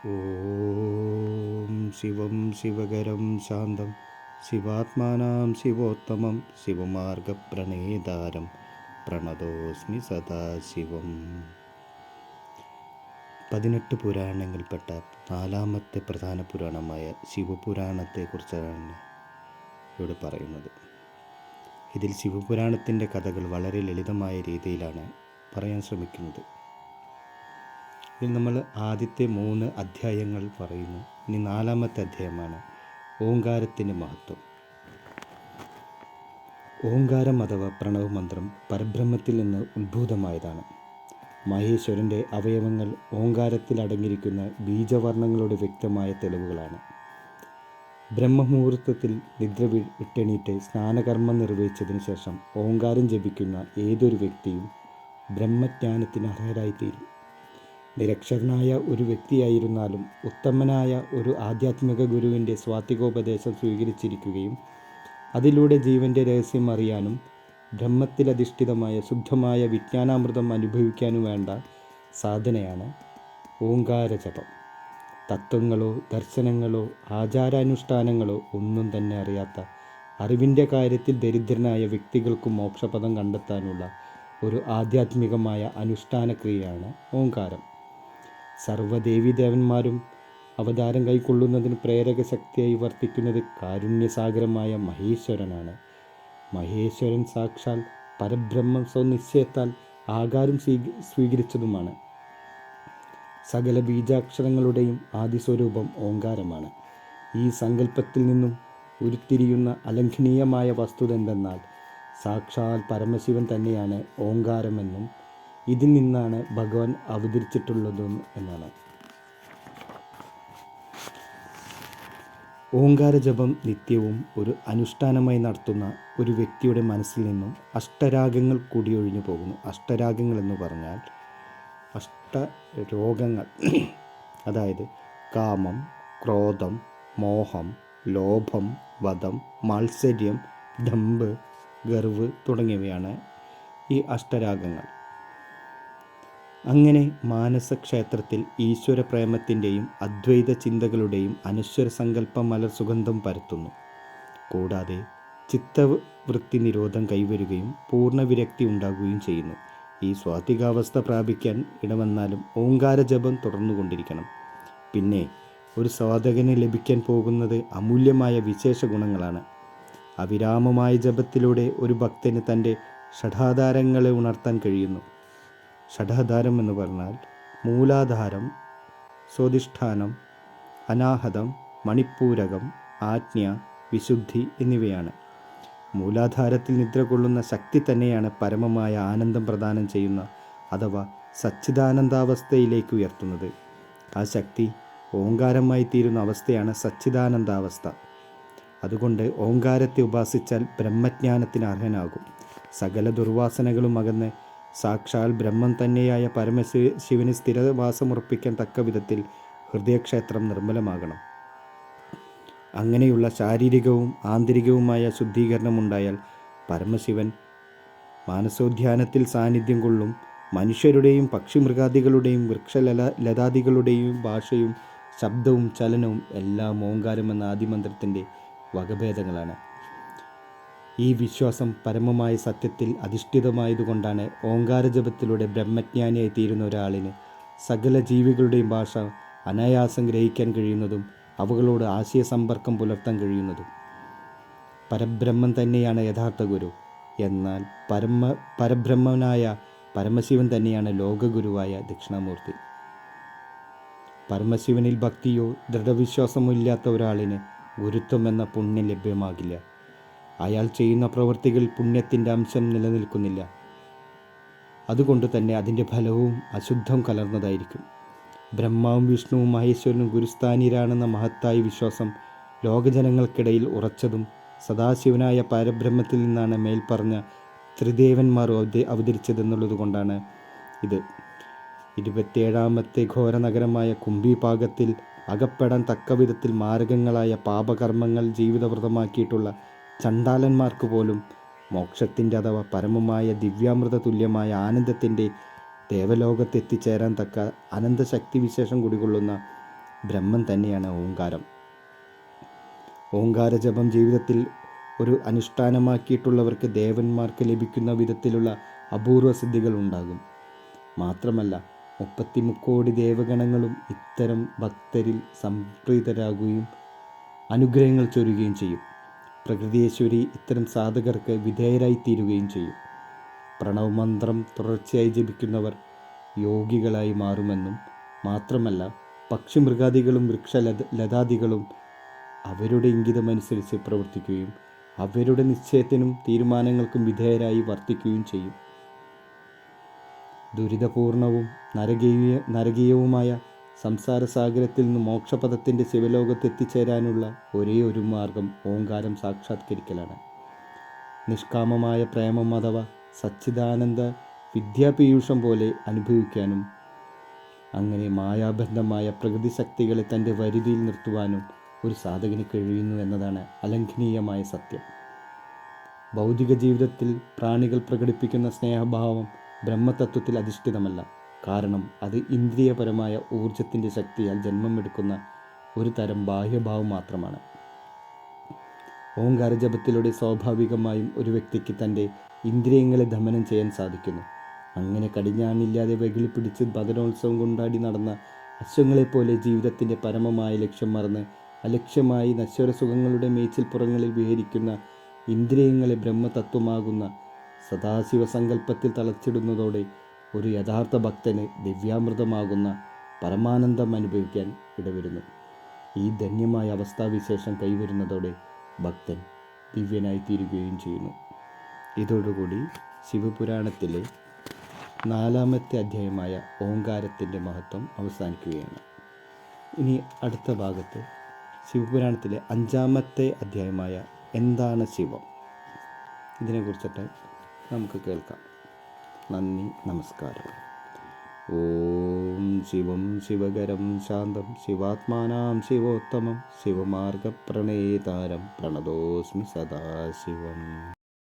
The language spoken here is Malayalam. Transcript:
ഓം ശിവം ശിവകരം ശാന്തം ശിവാത്മാനാം ശിവോത്തമം ശിവമാർഗപ്രണേതാരം പ്രണതോസ്മി സദാശിവം. 18 പുരാണങ്ങളിൽപ്പെട്ട 4ാമത്തെ പ്രധാന പുരാണമായ ശിവപുരാണത്തെക്കുറിച്ചാണ് ഇവിടെ പറയുന്നത്. ഇതിൽ ശിവപുരാണത്തിൻ്റെ കഥകൾ വളരെ ലളിതമായ രീതിയിലാണ് പറയാൻ ശ്രമിക്കുന്നത്. ഇതിൽ നമ്മൾ ആദ്യത്തെ 3 അധ്യായങ്ങൾ പറയുന്നു. ഇനി 4ാമത്തെ അധ്യായമാണ് ഓംകാരത്തിൻ്റെ മഹത്വം. ഓംകാരം അഥവാ പ്രണവമന്ത്രം പരബ്രഹ്മത്തിൽ നിന്ന് ഉത്ഭൂതമായതാണ്. മഹേശ്വരൻ്റെ അവയവങ്ങൾ ഓംകാരത്തിൽ അടങ്ങിയിരിക്കുന്ന ബീജവർണ്ണങ്ങളുടെ വ്യക്തമായ തെളിവുകളാണ്. ബ്രഹ്മമുഹൂർത്തത്തിൽ നിദ്ര വിട്ടെണീറ്റ് സ്നാനകർമ്മം നിർവഹിച്ചതിന് ശേഷം ഓംകാരം ജപിക്കുന്ന ഏതൊരു വ്യക്തിയും ബ്രഹ്മജ്ഞാനത്തിന് അർഹരായിത്തീരും. നിരക്ഷരനായ ഒരു വ്യക്തിയായിരുന്നാലും ഉത്തമനായ ഒരു ആധ്യാത്മിക ഗുരുവിൻ്റെ സ്വാത്വികോപദേശം സ്വീകരിച്ചിരിക്കുകയും അതിലൂടെ ജീവൻ്റെ രഹസ്യം അറിയാനും ബ്രഹ്മത്തിലധിഷ്ഠിതമായ ശുദ്ധമായ വിജ്ഞാനാമൃതം അനുഭവിക്കാനും വേണ്ട സാധനയാണ് ഓംകാരജപം. തത്വങ്ങളോ ദർശനങ്ങളോ ആചാരാനുഷ്ഠാനങ്ങളോ ഒന്നും തന്നെ അറിയാത്ത അറിവിൻ്റെ കാര്യത്തിൽ ദരിദ്രനായ വ്യക്തികൾക്ക് മോക്ഷപദം കണ്ടെത്താനുള്ള ഒരു ആധ്യാത്മികമായ അനുഷ്ഠാന ക്രിയയാണ് ഓംകാരം. സർവ്വദേവീദേവന്മാരും അവതാരം കൈക്കൊള്ളുന്നതിന് പ്രേരക ശക്തിയായി വർത്തിക്കുന്നത് കാരുണ്യസാഗരമായ മഹേശ്വരനാണ്. മഹേശ്വരൻ സാക്ഷാൽ പരബ്രഹ്മം സ്വനിശ്ചയത്താൽ ആകാരം സ്വീകരിച്ചതുമാണ്. സകല ബീജാക്ഷരങ്ങളുടെയും ആദിസ്വരൂപം ഓംകാരമാണ്. ഈ സങ്കല്പത്തിൽ നിന്നും ഉരുത്തിരിയുന്ന അലംഘനീയമായ വസ്തുത എന്തെന്നാൽ സാക്ഷാൽ പരമശിവൻ തന്നെയാണ് ഓംകാരമെന്നും ഇതിൽ നിന്നാണ് ഭഗവാൻ അവതരിച്ചിട്ടുള്ളതും എന്നാണ്. ഓംകാരജപം നിത്യവും ഒരു അനുഷ്ഠാനമായി നടത്തുന്ന ഒരു വ്യക്തിയുടെ മനസ്സിൽ നിന്നും അഷ്ടരാഗങ്ങൾ കൂടിയൊഴിഞ്ഞു പോകുന്നു. അഷ്ടരാഗങ്ങൾ എന്ന് പറഞ്ഞാൽ അഷ്ടരോഗങ്ങൾ, അതായത് കാമം, ക്രോധം, മോഹം, ലോഭം, വധം, മാത്സര്യം, ദമ്പ്, ഗർവ് തുടങ്ങിയവയാണ് ഈ അഷ്ടരാഗങ്ങൾ. അങ്ങനെ മാനസക്ഷേത്രത്തിൽ ഈശ്വര പ്രേമത്തിൻ്റെയും അദ്വൈത ചിന്തകളുടെയും അനശ്വര സങ്കല്പം മലർ സുഗന്ധം പരത്തുന്നു. കൂടാതെ ചിത്തവൃത്തി നിരോധം കൈവരുകയും പൂർണ്ണ വിരക്തി ഉണ്ടാകുകയും ചെയ്യുന്നു. ഈ സ്വാത്വികാവസ്ഥ പ്രാപിക്കാൻ ഇടവന്നാലും ഓംകാരജപം തുടർന്നുകൊണ്ടിരിക്കണം. പിന്നെ ഒരു സാധകന് ലഭിക്കാൻ പോകുന്നത് അമൂല്യമായ വിശേഷ ഗുണങ്ങളാണ്. അവിരാമമായ ജപത്തിലൂടെ ഒരു ഭക്തന് തൻ്റെ ഷഡാധാരങ്ങളെ ഉണർത്താൻ കഴിയുന്നു. ഷഡാധാരം എന്ന് പറഞ്ഞാൽ മൂലാധാരം, സ്വാധിഷ്ഠാനം, അനാഹതം, മണിപ്പൂരകം, ആജ്ഞ, വിശുദ്ധി എന്നിവയാണ്. മൂലാധാരത്തിൽ നിദ്ര കൊള്ളുന്ന ശക്തി തന്നെയാണ് പരമമായ ആനന്ദം പ്രദാനം ചെയ്യുന്ന അഥവാ സച്ചിദാനന്ദാവസ്ഥയിലേക്ക് ഉയർത്തുന്നത്. ആ ശക്തി ഓംകാരമായി തീരുന്ന അവസ്ഥയാണ് സച്ചിദാനന്ദാവസ്ഥ. അതുകൊണ്ട് ഓംകാരത്തെ ഉപാസിച്ചാൽ ബ്രഹ്മജ്ഞാനത്തിന് അർഹനാകും. സകല ദുർവാസനകളും അകന്ന് സാക്ഷാൽ ബ്രഹ്മം തന്നെയായ പരമശിവന് സ്ഥിരവാസമുറപ്പിക്കാൻ തക്ക വിധത്തിൽ ഹൃദയക്ഷേത്രം നിർമ്മലമാകണം. അങ്ങനെയുള്ള ശാരീരികവും ആന്തരികവുമായ ശുദ്ധീകരണമുണ്ടായാൽ പരമശിവൻ മാനസോദ്യാനത്തിൽ സാന്നിധ്യം കൊള്ളും. മനുഷ്യരുടെയും പക്ഷിമൃഗാദികളുടെയും വൃക്ഷലതാദികളുടെയും ഭാഷയും ശബ്ദവും ചലനവും എല്ലാം ഓംകാരം എന്ന ആദിമന്ത്രത്തിൻ്റെ വകഭേദങ്ങളാണ്. ഈ വിശ്വാസം പരമമായ സത്യത്തിൽ അധിഷ്ഠിതമായതുകൊണ്ടാണ് ഓംകാരജപത്തിലൂടെ ബ്രഹ്മജ്ഞാനിയായി തീരുന്ന ഒരാളിന് സകല ജീവികളുടെയും ഭാഷ അനായാസം ഗ്രഹിക്കാൻ കഴിയുന്നതും അവകളോട് ആശയസമ്പർക്കം പുലർത്താൻ കഴിയുന്നതും. പരബ്രഹ്മം തന്നെയാണ് യഥാർത്ഥ ഗുരു. എന്നാൽ പരബ്രഹ്മനായ പരമശിവൻ തന്നെയാണ് ലോകഗുരുവായ ദക്ഷിണാമൂർത്തി. പരമശിവനിൽ ഭക്തിയോ ദൃഢവിശ്വാസമോ ഇല്ലാത്ത ഒരാളിന് ഗുരുത്വം എന്ന പുണ്യം ലഭ്യമാകില്ല. അയാൾ ചെയ്യുന്ന പ്രവൃത്തികളിൽ പുണ്യത്തിൻ്റെ അംശം നിലനിൽക്കുന്നില്ല. അതുകൊണ്ട് തന്നെ അതിൻ്റെ ഫലവും അശുദ്ധം കലർന്നതായിരിക്കും. ബ്രഹ്മാവും വിഷ്ണുവും മഹേശ്വരനും ഗുരുസ്ഥാനീയരാണെന്ന മഹത്തായ വിശ്വാസം ലോകജനങ്ങൾക്കിടയിൽ ഉറച്ചതും സദാശിവനായ പരബ്രഹ്മത്തിൽ നിന്നാണ് മേൽപ്പറഞ്ഞ ത്രിദേവന്മാർ അവതരിച്ചതെന്നുള്ളത് കൊണ്ടാണ് ഇത്. 27ാമത്തെ ഘോരനഗരമായ കുംഭീപാകത്തിൽ അകപ്പെടാൻ തക്കവിധത്തിൽ മാരകങ്ങളായ പാപകർമ്മങ്ങൾ ജീവിതവ്രതമാക്കിയിട്ടുള്ള ചണ്ടാലന്മാർക്ക് പോലും മോക്ഷത്തിൻ്റെ അഥവാ പരമമായ ദിവ്യാമൃത തുല്യമായ ആനന്ദത്തിൻ്റെ ദേവലോകത്തെത്തിച്ചേരാൻ തക്ക അനന്തശക്തി വിശേഷം കുടികൊള്ളുന്ന ബ്രഹ്മം തന്നെയാണ് ഓംകാരം. ഓംകാര ജപം ജീവിതത്തിൽ ഒരു അനുഷ്ഠാനമാക്കിയിട്ടുള്ളവർക്ക് ദേവന്മാർക്ക് ലഭിക്കുന്ന വിധത്തിലുള്ള അപൂർവ സിദ്ധികൾ ഉണ്ടാകും. മാത്രമല്ല 33 ദേവഗണങ്ങളും ഇത്തരം ഭക്തരിൽ സംപ്രീതരാകുകയും അനുഗ്രഹങ്ങൾ ചൊരിയുകയും ചെയ്യും. പ്രകൃതിയേശ്വരി ഇത്തരം സാധകർക്ക് വിധേയരായിത്തീരുകയും ചെയ്യും. പ്രണവമന്ത്രം തുടർച്ചയായി ജപിക്കുന്നവർ യോഗികളായി മാറുമെന്നും മാത്രമല്ല പക്ഷിമൃഗാദികളും ലതാദികളും അവരുടെ ഇംഗിതമനുസരിച്ച് പ്രവർത്തിക്കുകയും അവരുടെ നിശ്ചയത്തിനും തീരുമാനങ്ങൾക്കും വിധേയരായി വർത്തിക്കുകയും ചെയ്യും. ദുരിതപൂർണവും നരകീയവുമായ സംസാരസാഗരത്തിൽ നിന്ന് മോക്ഷപദത്തിൻ്റെ ശിവലോകത്ത് എത്തിച്ചേരാനുള്ള ഒരേ ഒരു മാർഗം ഓംകാരം സാക്ഷാത്കരിക്കലാണ്. നിഷ്കാമമായ പ്രേമം അഥവാ സച്ചിദാനന്ദ വിദ്യാപീയൂഷം പോലെ അനുഭവിക്കാനും അങ്ങനെ മായാബന്ധമായ പ്രകൃതി ശക്തികളെ തൻ്റെ വരുതിയിൽ നിർത്തുവാനും ഒരു സാധകന് കഴിയുന്നു എന്നതാണ് അലംഘനീയമായ സത്യം. ഭൗതിക ജീവിതത്തിൽ പ്രാണികൾ പ്രകടിപ്പിക്കുന്ന സ്നേഹഭാവം ബ്രഹ്മതത്വത്തിൽ അധിഷ്ഠിതമല്ല. കാരണം അത് ഇന്ദ്രിയപരമായ ഊർജത്തിൻ്റെ ശക്തിയാൽ ജന്മമെടുക്കുന്ന ഒരു തരം ബാഹ്യഭാവം മാത്രമാണ്. ഓംകാര ജപത്തിലൂടെ സ്വാഭാവികമായും ഒരു വ്യക്തിക്ക് തൻ്റെ ഇന്ദ്രിയങ്ങളെ ദമനം ചെയ്യാൻ സാധിക്കുന്നു. അങ്ങനെ കടിഞ്ഞാണില്ലാതെ വെകിളി പിടിച്ച് ഭജനോത്സവം കൊണ്ടാടി നടന്ന അശ്വങ്ങളെപ്പോലെ ജീവിതത്തിൻ്റെ പരമമായ ലക്ഷ്യം മറന്ന് അലക്ഷ്യമായി നശ്വര സുഖങ്ങളുടെ മേച്ചിൽപ്പുറങ്ങളിൽ വിഹരിക്കുന്ന ഇന്ദ്രിയങ്ങളെ ബ്രഹ്മതത്വമാകുന്ന സദാശിവസങ്കല്പത്തിൽ തളച്ചിടുന്നതോടെ ഒരു യഥാർത്ഥ ഭക്തന് ദിവ്യാമൃതമാകുന്ന പരമാനന്ദം അനുഭവിക്കാൻ ഇടവരുന്നു. ഈ ധന്യമായ അവസ്ഥാവിശേഷം കൈവരുന്നതോടെ ഭക്തൻ ദിവ്യനായി തീരുകയും ചെയ്യുന്നു. ഇതോടുകൂടി ശിവപുരാണത്തിലെ 4-ാമത്തെ അധ്യായമായ ഓംകാരത്തിൻ്റെ മഹത്വം അവസാനിക്കുകയാണ്. ഇനി അടുത്ത ഭാഗത്ത് ശിവപുരാണത്തിലെ 5-ാമത്തെ അധ്യായമായ എന്താണ് ശിവം, ഇതിനെക്കുറിച്ചിട്ട് നമുക്ക് കേൾക്കാം. നന്ദി, നമസ്കാരം. ഓം ശിവം ശിവകരം ശാന്തം ശിവാത്മാനാം ശിവോത്തമം ശിവമാർഗപ്രണേതാരം പ്രണതോസ്മി സദാശിവം.